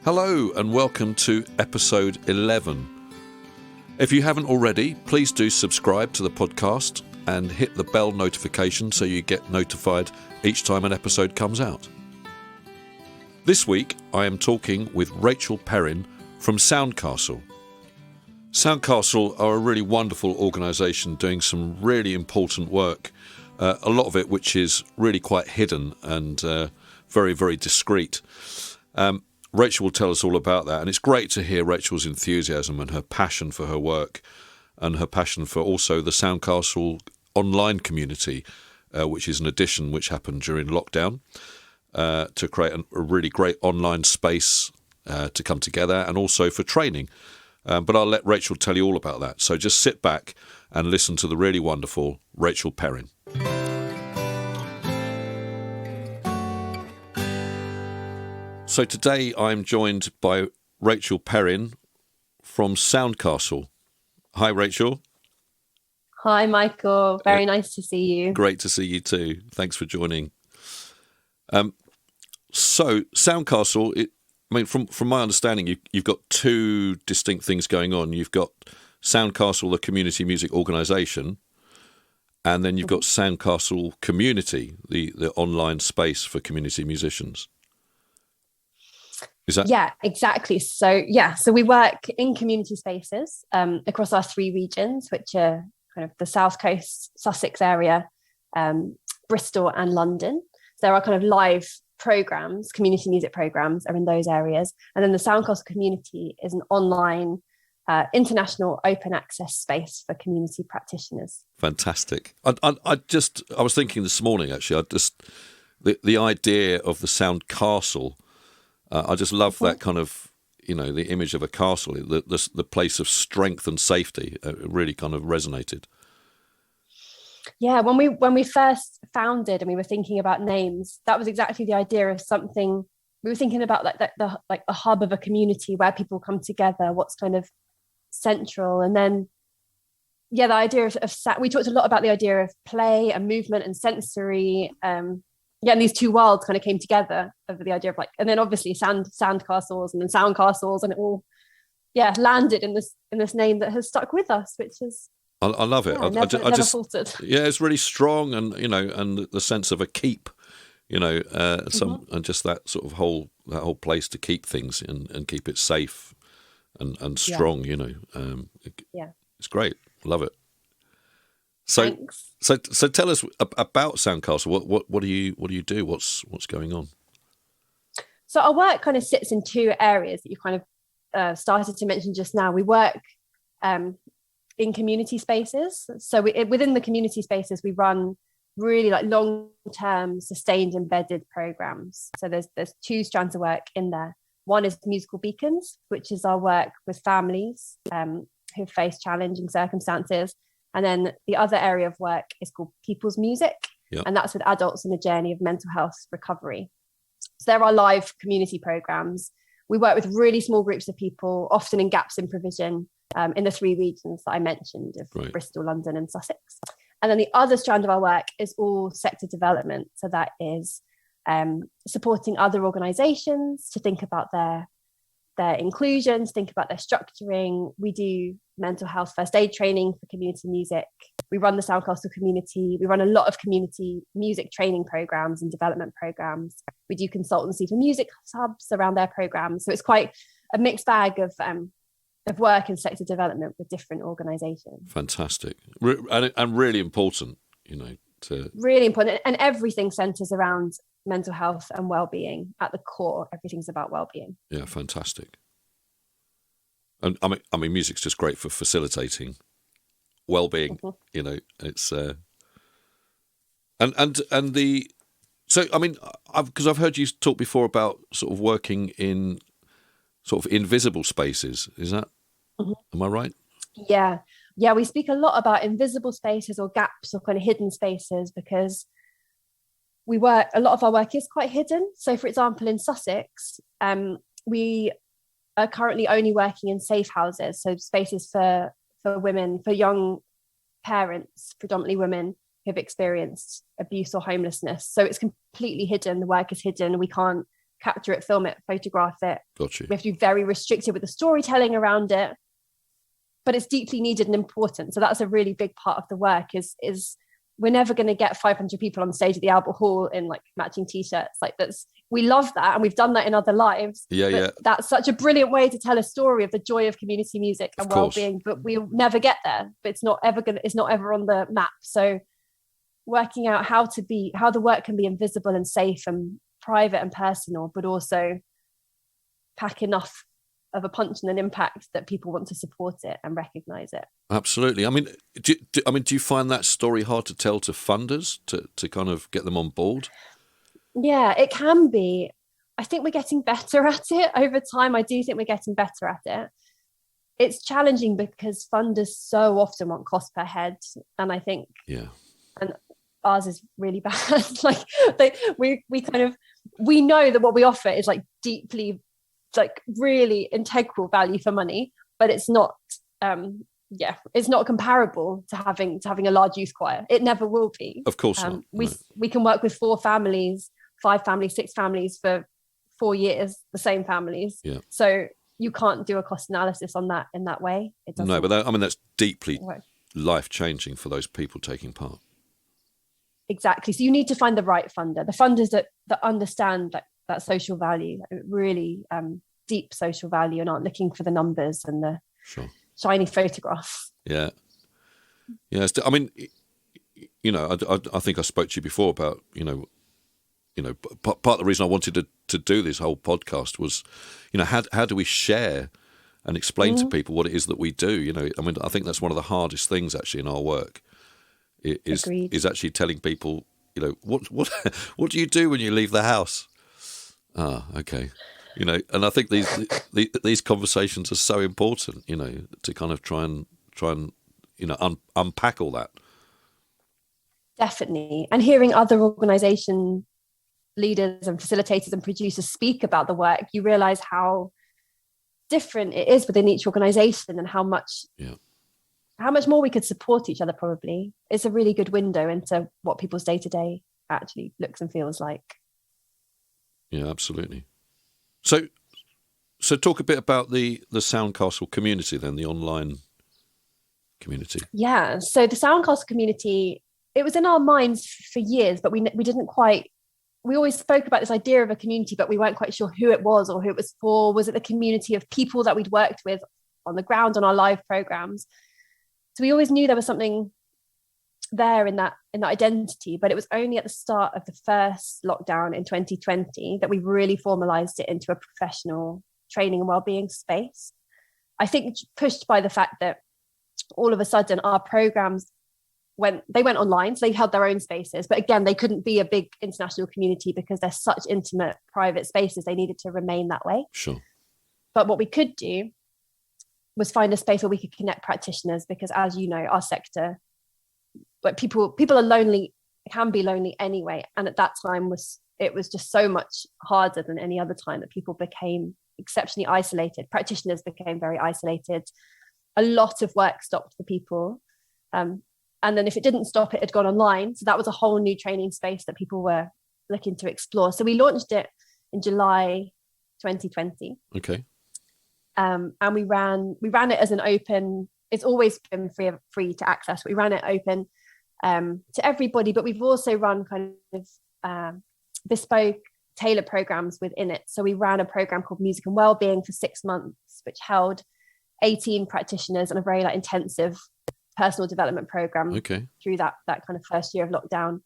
Hello and welcome to episode 11. If you haven't already, please do subscribe to the podcast and hit the bell notification so you get notified each time an episode comes out. This week I am talking with Rachael Perrin from Soundcastle. Soundcastle are a really wonderful organisation doing some really important work, a lot of it which is really quite hidden and very, very discreet. Rachael will tell us all about that, and it's great to hear Rachael's enthusiasm and her passion for her work and her passion for also the Soundcastle online community, which is an addition which happened during lockdown to create a really great online space to come together and also for training. But I'll let Rachael tell you all about that. So just sit back and listen to the really wonderful Rachael Perrin. So today I'm joined by Rachael Perrin from Soundcastle. Hi, Rachael. Hi, Michael. Very nice to see you. Great to see you too. Thanks for joining. So Soundcastle, from my understanding, you've got two distinct things going on. You've got Soundcastle, the community music organisation, and then you've got Soundcastle Community, the online space for community musicians. Is that? Yeah, exactly. So we work in community spaces across our three regions, which are kind of the South Coast, Sussex area, Bristol and London. So there are kind of live programs, community music programs are in those areas. And then the Soundcastle Community is an online international open access space for community practitioners. Fantastic. I was thinking this morning, actually, the idea of the Soundcastle, I just love that kind of, the image of a castle, the place of strength and safety. It really kind of resonated. Yeah, when we first founded and we were thinking about names, that was exactly the idea of something. We were thinking about the hub of a community where people come together. What's kind of central, and then the idea of we talked a lot about the idea of play and movement and sensory. And these two worlds kind of came together over the idea of and then obviously sandcastles and then soundcastles, and it all landed in this name that has stuck with us, which is I love it. Never faltered. Yeah, it's really strong, and and the sense of a keep, and just that sort of whole place to keep things and keep it safe and strong. It's great. Love it. So, Thanks. so tell us about Soundcastle. What do you do? What's going on? So our work kind of sits in two areas that you kind of started to mention just now. We work in community spaces. So within the community spaces, we run really long-term, sustained, embedded programs. So there's two strands of work in there. One is musical beacons, which is our work with families who face challenging circumstances. And then the other area of work is called people's music, and that's with adults in a journey of mental health recovery. So there are live community programs. We work with really small groups of people, often in gaps in provision, in the three regions that I mentioned of Bristol, London and Sussex. And then the other strand of our work is all sector development. So that is supporting other organisations to think about their inclusion, to think about their structuring. We do mental health first aid training for community music. We run the Soundcastle Community. We run a lot of community music training programs and development programs. We do consultancy for music hubs around their programs. So it's quite a mixed bag of work and sector development with different organisations. Fantastic. And really important, Really important. And everything centres around mental health and well-being at the core. Everything's about well-being. Yeah, fantastic. And I mean, music's just great for facilitating well-being. It's because I've heard you talk before about sort of working in sort of invisible spaces. Is that am I right? Yeah, we speak a lot about invisible spaces or gaps or kind of hidden spaces because a lot of our work is quite hidden. So for example, in Sussex, we are currently only working in safe houses, so spaces for women, for young parents, predominantly women who've experienced abuse or homelessness. So it's completely hidden. The work is hidden. We can't capture it, film it, photograph it. Got you. We have to be very restricted with the storytelling around it, but it's deeply needed and important. So that's a really big part of the work is we're never going to get 500 people on stage at the Albert Hall in like matching t-shirts. Like we love that, and we've done that in other lives. Yeah. That's such a brilliant way to tell a story of the joy of community music and well-being, but we'll never get there. But it's not ever on the map. So working out how the work can be invisible and safe and private and personal, but also pack enough of a punch and an impact that people want to support it and recognize it. Absolutely. I mean, do you find that story hard to tell to funders to kind of get them on board? Yeah, it can be. I think we're getting better at it over time. I do think we're getting better at it. It's challenging because funders so often want cost per head, and I think and ours is really bad. Like we know that what we offer is like deeply, like really integral value for money, but it's not it's not comparable to having a large youth choir. It never will be. Of course not. We can work with 4 families, 5 families, 6 families for 4 years, the same families. Yeah. So you can't do a cost analysis on that in that way. It doesn't. No, but that's deeply life-changing for those people taking part. Exactly. So you need to find the right funder, the funders that understand that social value, really deep social value, and aren't looking for the numbers and the shiny photographs. Yeah. I mean, I think I spoke to you before about, part of the reason I wanted to do this whole podcast was, how do we share and explain to people what it is that we do? I mean, I think that's one of the hardest things actually in our work is actually telling people, what do you do when you leave the house? Okay. And I think these conversations are so important, to kind of try and unpack all that. Definitely. And hearing other organisation leaders and facilitators and producers speak about the work, you realise how different it is within each organisation and how much more we could support each other. Probably it's a really good window into what people's day-to-day actually looks and feels like. Yeah, absolutely. So talk a bit about the Soundcastle community then, the online community. Yeah, so the Soundcastle community, it was in our minds for years, but we didn't quite. We always spoke about this idea of a community, but we weren't quite sure who it was or who it was for. Was it the community of people that we'd worked with on the ground on our live programs? So we always knew there was something there in that identity, but it was only at the start of the first lockdown in 2020 that we really formalized it into a professional training and wellbeing space. I think pushed by the fact that all of a sudden our programs went online, so they held their own spaces, but again they couldn't be a big international community because they're such intimate private spaces. They needed to remain that way. Sure. But what we could do was find a space where we could connect practitioners, because as you know, our sector, but people are lonely, can be lonely anyway, and at that time it was just so much harder than any other time that people became exceptionally isolated. Practitioners became very isolated. A lot of work stopped for people, and then if it didn't stop, it had gone online. So that was a whole new training space that people were looking to explore. So we launched it in July 2020. Okay. And we ran it as an open. It's always been free to access. We ran it open to everybody, but we've also run kind of bespoke, tailored programs within it. So we ran a program called Music and Wellbeing for 6 months, which held 18 practitioners on a very intensive personal development program through that kind of first year of lockdown.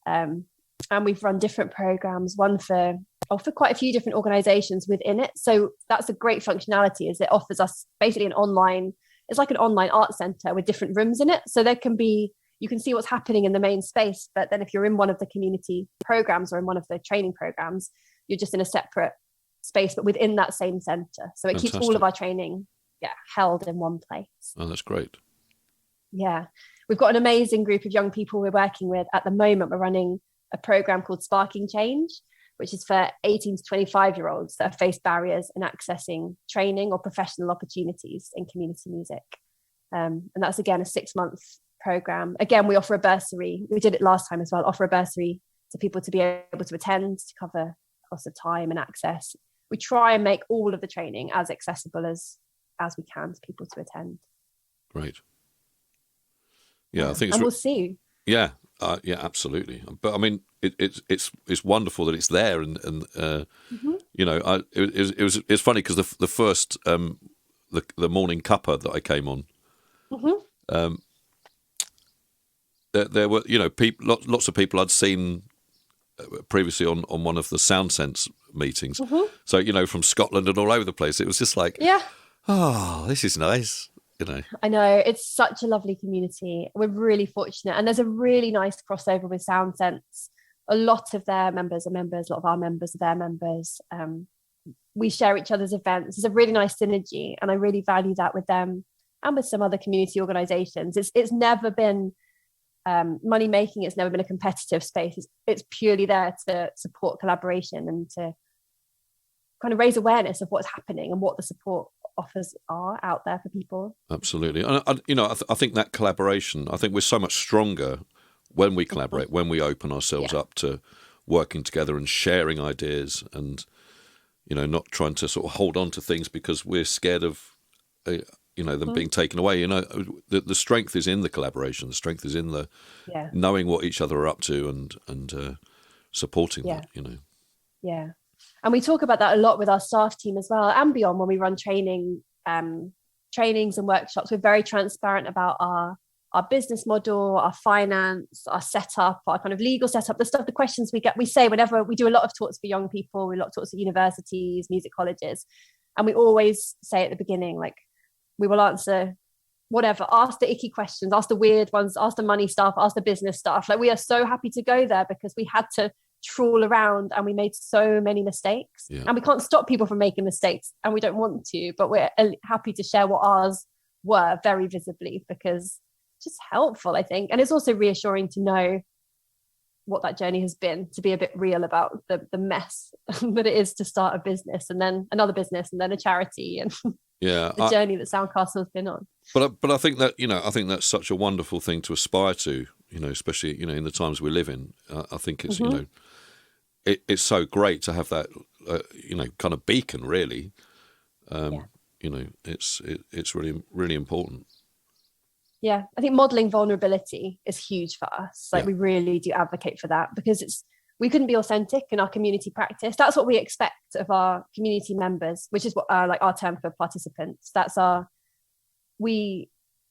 And we've run different programs, one for quite a few different organizations within it. So that's a great functionality, is it offers us basically it's like an online art center with different rooms in it. So you can see what's happening in the main space, but then if you're in one of the community programs or in one of the training programs, you're just in a separate space, but within that same center. So it keeps all of our training held in one place. Oh, that's great. Yeah. We've got an amazing group of young people we're working with. At the moment, we're running a program called Sparking Change, which is for 18 to 25-year-olds that have faced barriers in accessing training or professional opportunities in community music. And that's, again, a 6-month program. Again, we offer a bursary. We did it last time as well, offer a bursary to people to be able to attend, to cover cost of time and access. We try and make all of the training as accessible as we can to people to attend. Great. Yeah, I think and we'll see. Yeah, yeah, absolutely. But I mean, it's wonderful that it's there, and you know, it's funny because the first the morning cuppa that I came on, there were, you know, lots of people I'd seen previously on one of the SoundSense meetings. So, you know, from Scotland and all over the place. It was just like, oh, this is nice. You know. I know, it's such a lovely community. We're really fortunate, and there's a really nice crossover with SoundSense. A lot of their members are members, a lot of our members are their members. We share each other's events. There's a really nice synergy, and I really value that with them and with some other community organisations. It's never been money making. It's never been a competitive space. It's purely there to support collaboration and to kind of raise awareness of what's happening and what the support offers are out there for people. Absolutely. And you know, I think that collaboration, I think we're so much stronger when we collaborate, when we open ourselves up to working together and sharing ideas, and, you know, not trying to sort of hold on to things because we're scared of you know, them being taken away. You know, the strength is in the collaboration. The strength is in the knowing what each other are up to and supporting that, you know. Yeah. And we talk about that a lot with our staff team as well, and beyond, when we run trainings and workshops. We're very transparent about our business model, our finance, our setup, our kind of legal setup, the questions we say whenever we do a lot of talks for young people, we do a lot of talks at universities, music colleges. And we always say at the beginning, like, we will answer whatever, ask the icky questions, ask the weird ones, ask the money stuff, ask the business stuff. Like, we are so happy to go there because we had to trawl around and we made so many mistakes, and we can't stop people from making mistakes, and we don't want to, but we're happy to share what ours were very visibly, because it's just helpful, I think. And it's also reassuring to know what that journey has been, to be a bit real about the mess that it is to start a business and then another business and then a charity, and the journey that Soundcastle has been on. But I think that, you know, I think that's such a wonderful thing to aspire to, you know, especially, you know, in the times we live in. I think it's, you know, it's so great to have that, you know, kind of beacon, really. You know, it's really, really important. Yeah, I think modelling vulnerability is huge for us. Like, we really do advocate for that, because we couldn't be authentic in our community practice. That's what we expect of our community members, which is what like our term for participants. We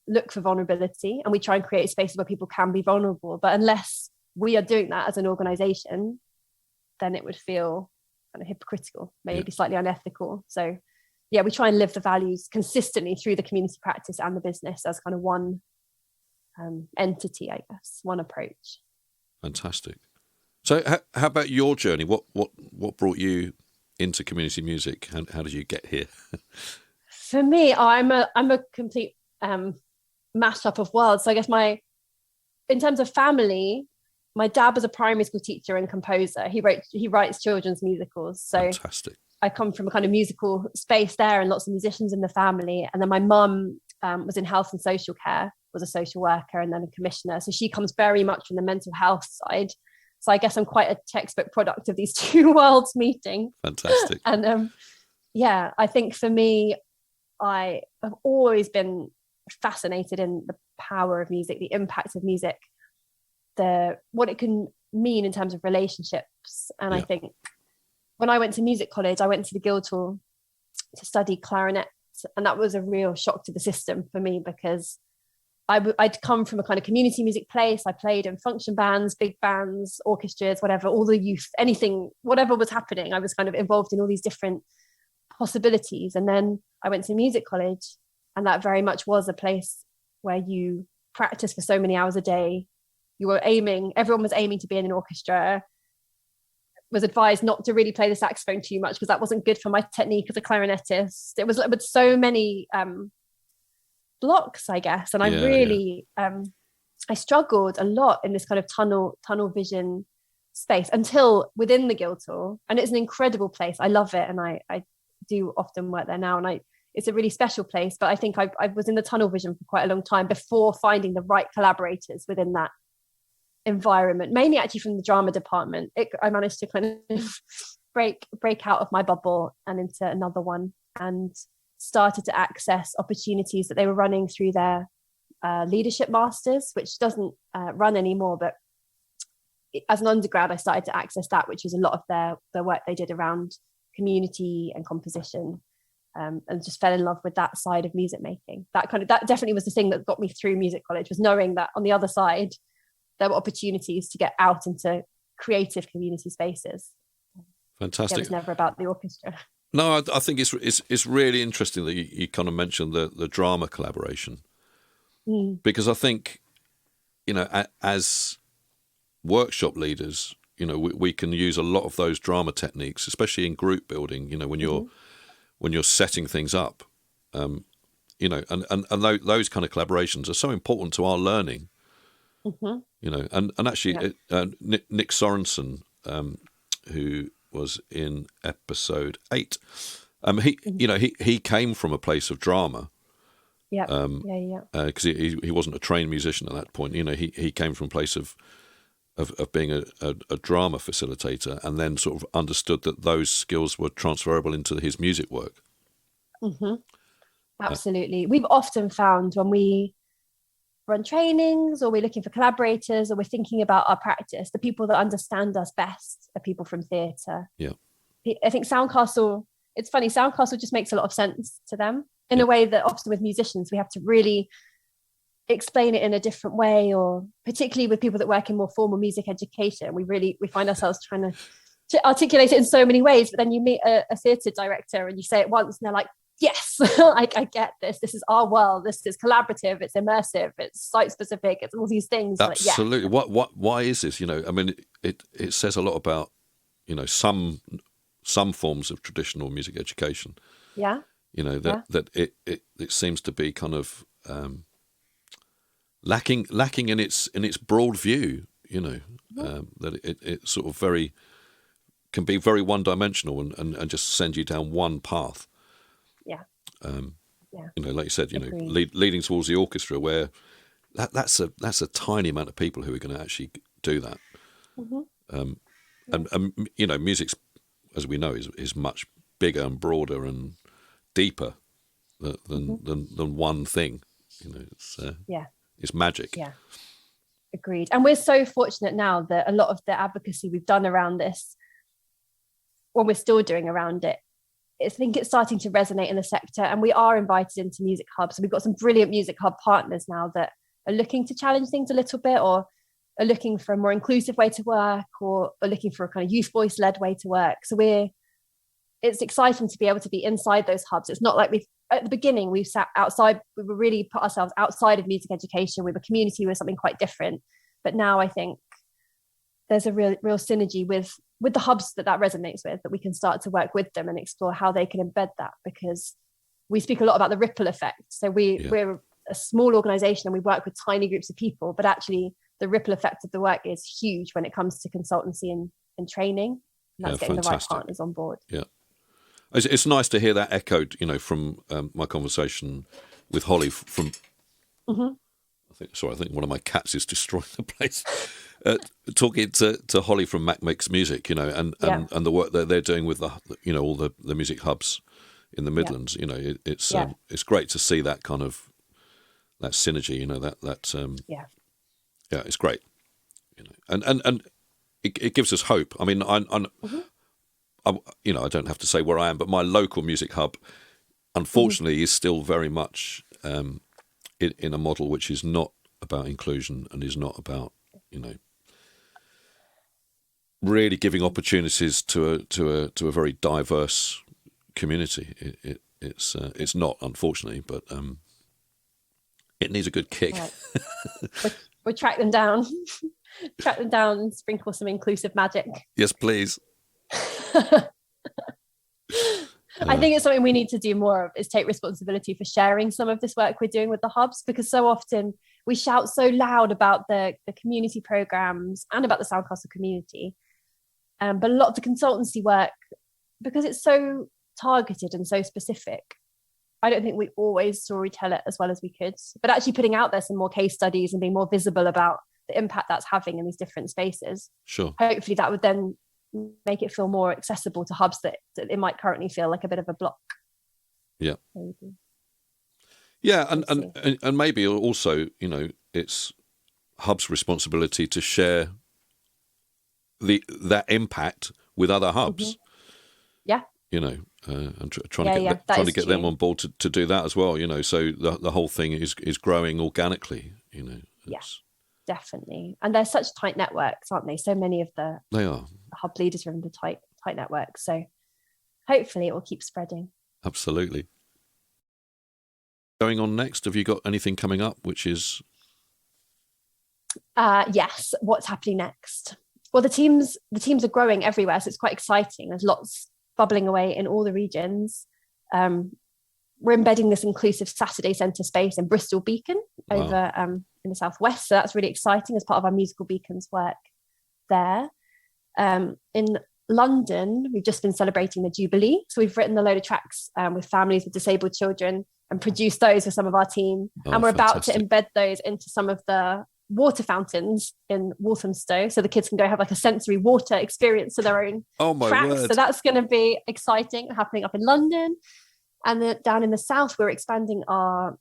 look for vulnerability, and we try and create spaces where people can be vulnerable. But unless we are doing that as an organisation, then it would feel kind of hypocritical, maybe slightly unethical. So we try and live the values consistently through the community practice and the business as kind of one entity, I guess, one approach. Fantastic. So how about your journey? What brought you into community music? How did you get here? For me, I'm a complete mashup of worlds. So I guess in terms of family, my dad was a primary school teacher and composer. He writes children's musicals. So fantastic. I come from a kind of musical space there, and lots of musicians in the family. And then my mum was in health and social care, was a social worker and then a commissioner. So she comes very much from the mental health side. So I guess I'm quite a textbook product of these two worlds meeting. Fantastic. And I think for me, I have always been fascinated in the power of music, the impact of music, what it can mean in terms of relationships. And I think when I went to music college, I went to the Guildhall to study clarinet, and that was a real shock to the system for me, because I'd come from a kind of community music place. I played in function bands, big bands, orchestras, whatever, all the youth, anything, whatever was happening. I was kind of involved in all these different possibilities. And then I went to music college, and that very much was a place where you practice for so many hours a day. Everyone was aiming to be in an orchestra. Was advised not to really play the saxophone too much because that wasn't good for my technique as a clarinetist. It was with so many blocks, I guess. And I really, I struggled a lot in this kind of tunnel vision space until within the Guildhall. And it's an incredible place. I love it. And I do often work there now. And it's a really special place. But I think I was in the tunnel vision for quite a long time before finding the right collaborators within that environment, mainly actually from the drama department. I managed to kind of break out of my bubble and into another one, and started to access opportunities that they were running through their leadership masters, which doesn't run anymore, but as an undergrad I started to access that, which was a lot of their work they did around community and composition, and just fell in love with that side of music making. That definitely was the thing that got me through music college, was knowing that on the other side there were opportunities to get out into creative community spaces. Fantastic. It was never about the orchestra. No, I think it's really interesting that you kind of mentioned the drama collaboration, because I think, as workshop leaders, we can use a lot of those drama techniques, especially in group building. When you're setting things up, and those kind of collaborations are so important to our learning. And actually, Nick Sorensen, who was in episode 8, he came from a place of drama. Because he wasn't a trained musician at that point. He came from a place of being a drama facilitator, and then sort of understood that those skills were transferable into his music work. Absolutely. We've often found when we run trainings, or we're looking for collaborators, or we're thinking about our practice, the people that understand us best are people from theatre. I think Soundcastle, it's funny, Soundcastle just makes a lot of sense to them in a way that often with musicians we have to really explain it in a different way, or particularly with people that work in more formal music education, we find ourselves trying to articulate it in so many ways. But then you meet a theatre director and you say it once and they're like, yes, I get this. This is our world. This is collaborative. It's immersive. It's site specific. It's all these things. Absolutely. Why is this? I mean, it says a lot about, some forms of traditional music education. That it seems to be kind of lacking in its broad view. That it sort of can be very one dimensional and just send you down one path. Like you said, leading towards the orchestra, where that's a tiny amount of people who are going to actually do that. And music's, as we know, is much bigger and broader and deeper than one thing. It's magic. Agreed. And we're so fortunate now that a lot of the advocacy we've done around this, what we're still doing around it, I think it's starting to resonate in the sector, and we are invited into music hubs. So we've got some brilliant music hub partners now that are looking to challenge things a little bit, or are looking for a more inclusive way to work, or are looking for a kind of youth voice led way to work. So it's exciting to be able to be inside those hubs. It's not like at the beginning we sat outside, we were really put ourselves outside of music education. We were community, we were something quite different. But now I think there's a real synergy with the hubs that resonates with, that we can start to work with them and explore how they can embed that, because we speak a lot about the ripple effect. So we're a small organization and we work with tiny groups of people, but actually the ripple effect of the work is huge when it comes to consultancy and training. And that's getting fantastic. The right partners on board. It's nice to hear that echoed, from my conversation with Holly from. I think one of my cats is destroying the place. Talking to Holly from Mac Makes Music, and the work that they're doing with the, all the music hubs in the Midlands. It's great to see that kind of that synergy. It's great. And it gives us hope. I mean, I don't have to say where I am, but my local music hub, unfortunately, is still very much in a model which is not about inclusion and is not about, really giving opportunities to a very diverse community. It's not, unfortunately, but it needs a good kick. Right. We'll track them down. Track them down and sprinkle some inclusive magic. Yes, please. I think it's something we need to do more of, is take responsibility for sharing some of this work we're doing with the hubs, because so often we shout so loud about the community programs and about the Soundcastle community, but a lot of the consultancy work, because it's so targeted and so specific, I don't think we always storytell it as well as we could. But actually putting out there some more case studies and being more visible about the impact that's having in these different spaces, sure, hopefully that would then make it feel more accessible to hubs that it might currently feel like a bit of a block. Yeah. Maybe. Yeah, and maybe also, it's hubs' responsibility to share that impact with other hubs. Yeah. And trying to get them on board to do that as well. So the whole thing is growing organically. Yeah, definitely. And they're such tight networks, aren't they? So many of the hub leaders are in the tight networks. So hopefully it will keep spreading. Absolutely. Going on next, have you got anything coming up which is... Yes, what's happening next? Well, the teams are growing everywhere, so it's quite exciting. There's lots bubbling away in all the regions. We're embedding this inclusive Saturday Centre space in Bristol Beacon over in the southwest, so that's really exciting as part of our Musical Beacons work there. In London, we've just been celebrating the Jubilee, so we've written a load of tracks with families with disabled children and produced those with some of our team, and we're fantastic. About to embed those into some of the water fountains in Walthamstow, so the kids can go have like a sensory water experience to their own tracks. Word. So that's going to be exciting, happening up in London. And then down in the south, we're expanding our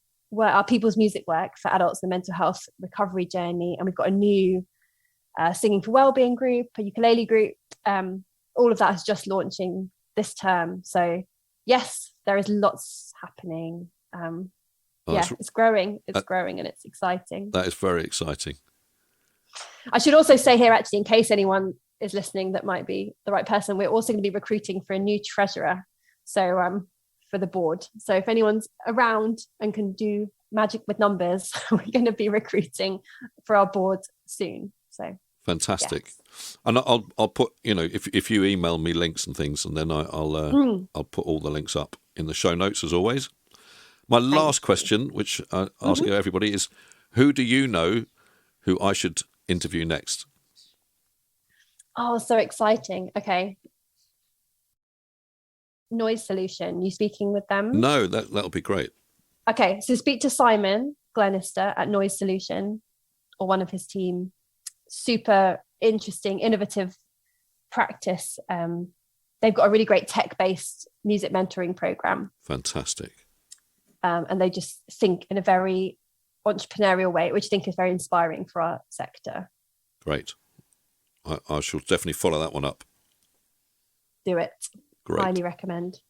people's music work for adults in the mental health recovery journey, and we've got a new singing for wellbeing group, a ukulele group. All of that is just launching this term. So yes, there is lots happening. It's growing. It's growing, and it's exciting. That is very exciting. I should also say here, actually, in case anyone is listening that might be the right person, we're also going to be recruiting for a new treasurer. So for the board. So if anyone's around and can do magic with numbers, we're going to be recruiting for our board soon. So fantastic. Yes. And I'll put, if you email me links and things, and then I'll put all the links up in the show notes as always. My last question, which I ask everybody, is who do you know who I should interview next? Oh, so exciting. Okay. Noise Solution. You speaking with them? No, that'll be great. Okay, so speak to Simon Glennister at Noise Solution or one of his team. Super interesting, innovative practice. They've got a really great tech-based music mentoring program. Fantastic. And they just think in a very entrepreneurial way, which I think is very inspiring for our sector. Great. I shall definitely follow that one up. Do it. Great. Highly recommend.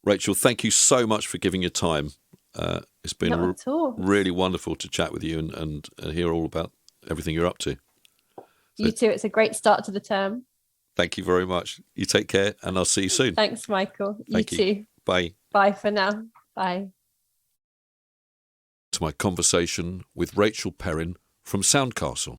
Rachael, thank you so much for giving your time. It's been really wonderful to chat with you and hear all about everything you're up to. You too. It's a great start to the term. Thank you very much. You take care, and I'll see you soon. Thanks, Michael. Thank you too. Bye. Bye for now. Bye. To my conversation with Rachael Perrin from Soundcastle.